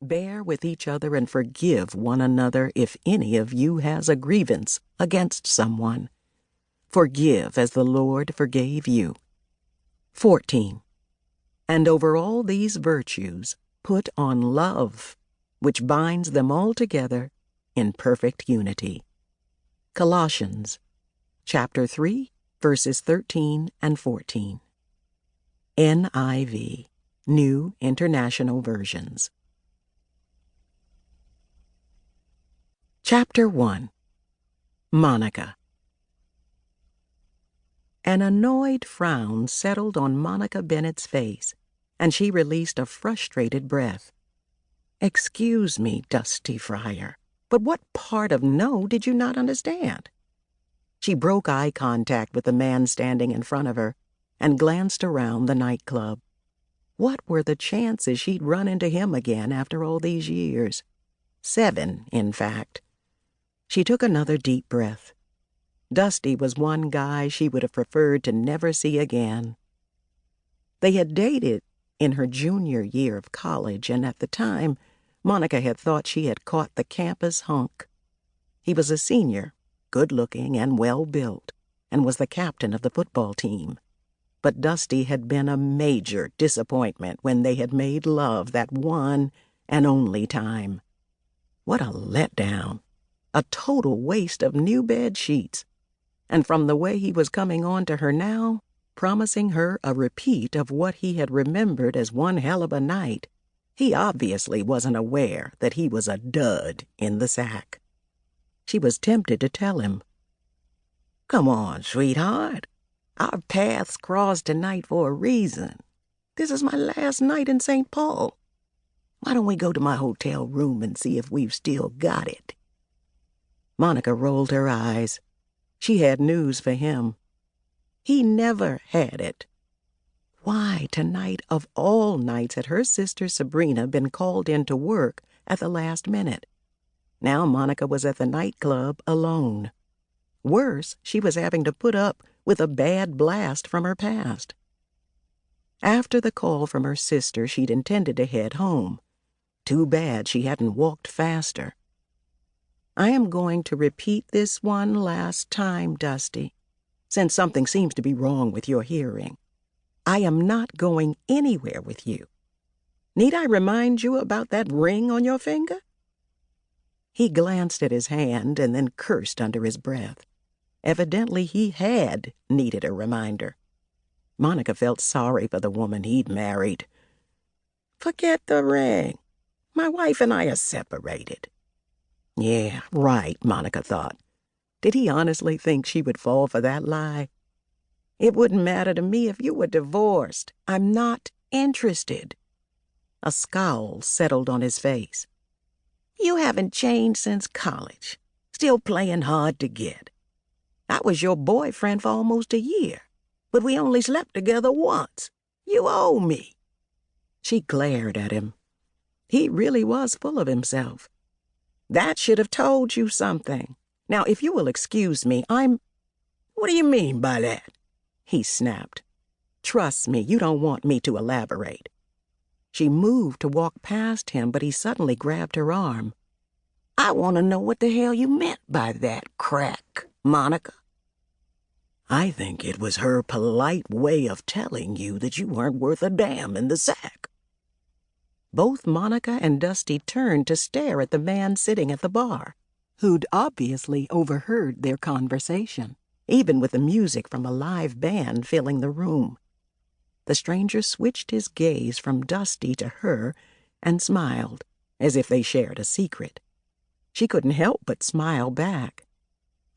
Bear with each other and forgive one another if any of you has a grievance against someone. Forgive as the Lord forgave you. 14. And over all these virtues put on love, which binds them all together in perfect unity. Colossians, chapter 3, verses 13 and 14. NIV, New International Versions. Chapter 1. Monica. An annoyed frown settled on Monica Bennett's face, and she released a frustrated breath. "Excuse me, Dusty Friar, but what part of no did you not understand?" She broke eye contact with the man standing in front of her and glanced around the nightclub. What were the chances she'd run into him again after all these years? 7, in fact. She took another deep breath. Dusty was one guy she would have preferred to never see again. They had dated in her junior year of college, and at the time, Monica had thought she had caught the campus hunk. He was a senior, good-looking and well-built, and was the captain of the football team. But Dusty had been a major disappointment when they had made love that one and only time. What a letdown. A total waste of new bed sheets. And from the way he was coming on to her now, promising her a repeat of what he had remembered as one hell of a night, he obviously wasn't aware that he was a dud in the sack. She was tempted to tell him, "Come on, sweetheart. Our paths crossed tonight for a reason. This is my last night in St. Paul. Why don't we go to my hotel room and see if we've still got it?" Monica rolled her eyes. She had news for him. He never had it. Why, tonight of all nights, had her sister Sebrina been called in to work at the last minute? Now Monica was at the nightclub alone. Worse, she was having to put up with a bad blast from her past. After the call from her sister, she'd intended to head home. Too bad she hadn't walked faster. "I am going to repeat this one last time, Dusty, since something seems to be wrong with your hearing. I am not going anywhere with you. Need I remind you about that ring on your finger?" He glanced at his hand and then cursed under his breath. Evidently he had needed a reminder. Monica felt sorry for the woman he'd married. "Forget the ring. My wife and I are separated." Yeah, right, Monica thought. Did he honestly think she would fall for that lie? "It wouldn't matter to me if you were divorced. I'm not interested." A scowl settled on his face. "You haven't changed since college. Still playing hard to get. I was your boyfriend for almost a year, but we only slept together once. You owe me." She glared at him. He really was full of himself. "That should have told you something. Now, if you will excuse me, What do you mean by that?" he snapped. "Trust me, you don't want me to elaborate." She moved to walk past him, but he suddenly grabbed her arm. "I want to know what the hell you meant by that crack, Monica." "I think it was her polite way of telling you that you weren't worth a damn in the sack." Both Monica and Dusty turned to stare at the man sitting at the bar, who'd obviously overheard their conversation, even with the music from a live band filling the room. The stranger switched his gaze from Dusty to her and smiled, as if they shared a secret. She couldn't help but smile back.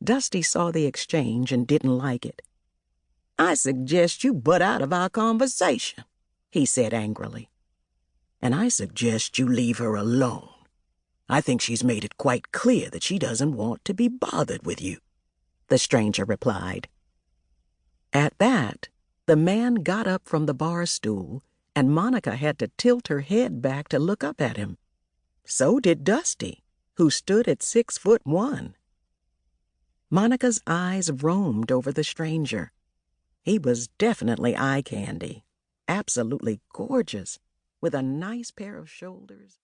Dusty saw the exchange and didn't like it. "I suggest you butt out of our conversation," he said angrily. "And I suggest you leave her alone. I think she's made it quite clear that she doesn't want to be bothered with you," the stranger replied. At that, the man got up from the bar stool, and Monica had to tilt her head back to look up at him. So did Dusty, who stood at 6'1". Monica's eyes roamed over the stranger. He was definitely eye candy, absolutely gorgeous, with a nice pair of shoulders.